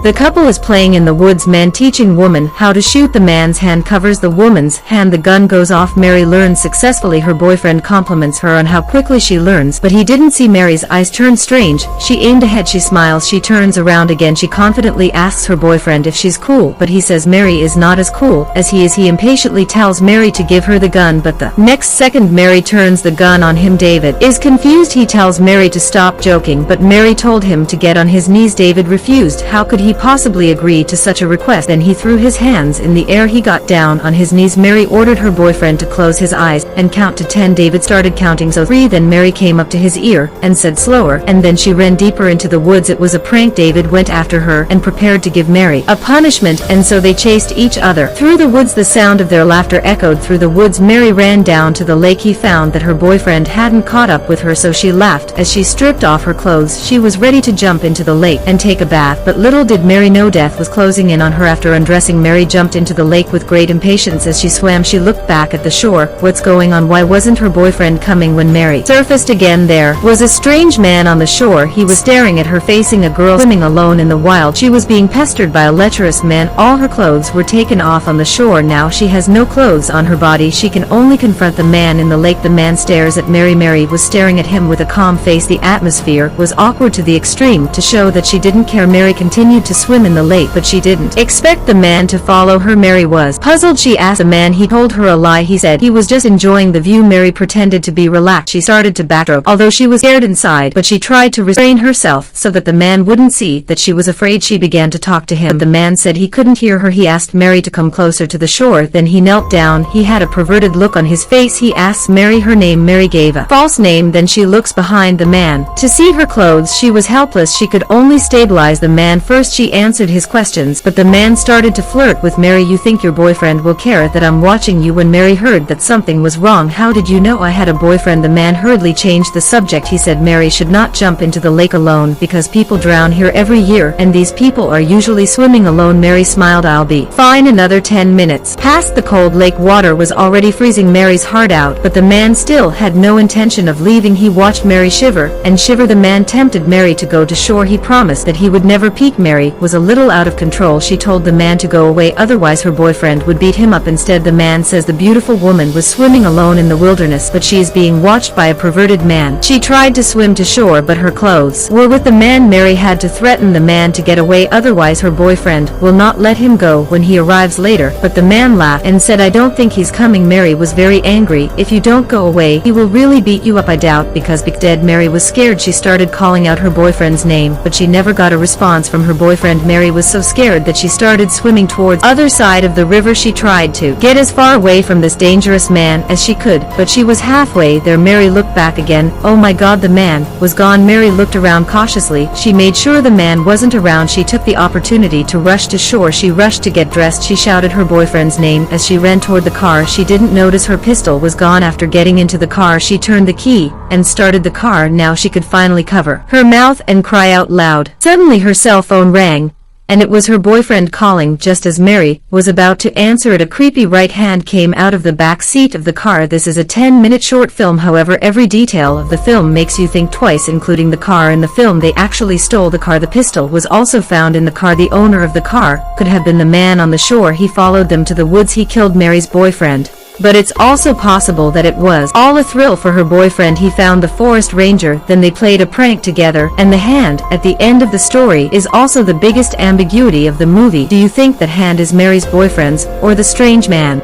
The couple is playing in the woods. Man teaching woman how to shoot. The man's hand covers the woman's hand. The gun goes off. Mary learns successfully. Her boyfriend compliments her on how quickly she learns, but he didn't see Mary's eyes turn strange. She aimed ahead. She smiles. She turns around again. She confidently asks her boyfriend if she's cool, but he says Mary is not as cool as he is. He impatiently tells Mary to give her the gun, but the next second Mary turns the gun on him. David is confused. He tells Mary to stop joking, but Mary told him to get on his knees. David refused. How could he possibly agree to such a request? Then he threw his hands in the air. He got down on his knees. Mary ordered her boyfriend to close his eyes and count to 10. David started counting so 3. Then Mary came up to his ear and said slower, and then she ran deeper into the woods. It was a prank. David went after her and prepared to give Mary a punishment, and so they chased each other through the woods. The sound of their laughter echoed through the woods. Mary ran down to the lake. He found that her boyfriend hadn't caught up with her, so she laughed as she stripped off her clothes. She was ready to jump into the lake and take a bath, but little did Mary know death was closing in on her. After undressing, Mary jumped into the lake with great impatience. As she swam, she looked back at the shore. What's going on? Why wasn't her boyfriend coming? When Mary surfaced again, there was a strange man on the shore. He was staring at her, facing a girl swimming alone in the wild. She was being pestered by a lecherous man. All her clothes were taken off on the shore. Now she has no clothes on her body. She can only confront the man in the lake. The man stares at Mary. Mary was staring at him with a calm face. The atmosphere was awkward to the extreme. To show that she didn't care, Mary continued to swim in the lake, but she didn't expect the man to follow her. Mary was puzzled. She asked the man. He told her a lie. He said he was just enjoying the view. Mary pretended to be relaxed. She started to backstroke, although she was scared inside, but she tried to restrain herself so that the man wouldn't see that she was afraid. She began to talk to him, but the man said he couldn't hear her. He asked Mary to come closer to the shore. Then he knelt down. He had a perverted look on his face. He asks Mary her name. Mary gave a false name. Then she looks behind the man to see her clothes. She was helpless. She could only stabilize the man. First she answered his questions, but the man started to flirt with Mary. You think your boyfriend will care that I'm watching you? When Mary heard that something was wrong, how did you know I had a boyfriend? The man hurriedly changed the subject. He said Mary should not jump into the lake alone because people drown here every year, and these people are usually swimming alone. Mary smiled. I'll be fine. Another 10 minutes passed. The cold lake water was already freezing Mary's heart out, but the man still had no intention of leaving. He watched Mary shiver and shiver. The man tempted Mary to go to shore. He promised that he would never peek. Mary was a little out of control. She told the man to go away, otherwise her boyfriend would beat him up. Instead, the man says the beautiful woman was swimming alone in the wilderness, but she is being watched by a perverted man. She tried to swim to shore, but her clothes were with the man. Mary had to threaten the man to get away, otherwise her boyfriend will not let him go when he arrives later. But the man laughed and said, I don't think he's coming. Mary was very angry. If you don't go away, he will really beat you up. I doubt, because dead. Mary was scared. She started calling out her boyfriend's name, but she never got a response from her boyfriend. Mary was so scared that she started swimming towards the other side of the river. She tried to get as far away from this dangerous man as she could, but she was halfway there. Mary looked back again. Oh my God, the man was gone. Mary looked around cautiously. She made sure the man wasn't around. She took the opportunity to rush to shore. She rushed to get dressed. She shouted her boyfriend's name as she ran toward the car. She didn't notice her pistol was gone. After getting into the car, she turned the key and started the car. Now she could finally cover her mouth and cry out loud. Suddenly her cell phone rang, and it was her boyfriend calling. Just as Mary was about to answer it, a creepy right hand came out of the back seat of the car. This is a 10-minute short film. However, every detail of the film makes you think twice, including the car. In the film, they actually stole the car. The pistol was also found in the car. The owner of the car could have been the man on the shore. He followed them to the woods. He killed Mary's boyfriend. But it's also possible that it was all a thrill for her boyfriend. He found the forest ranger, then they played a prank together, and the hand at the end of the story is also the biggest ambiguity of the movie. Do you think that hand is Mary's boyfriend's or the strange man?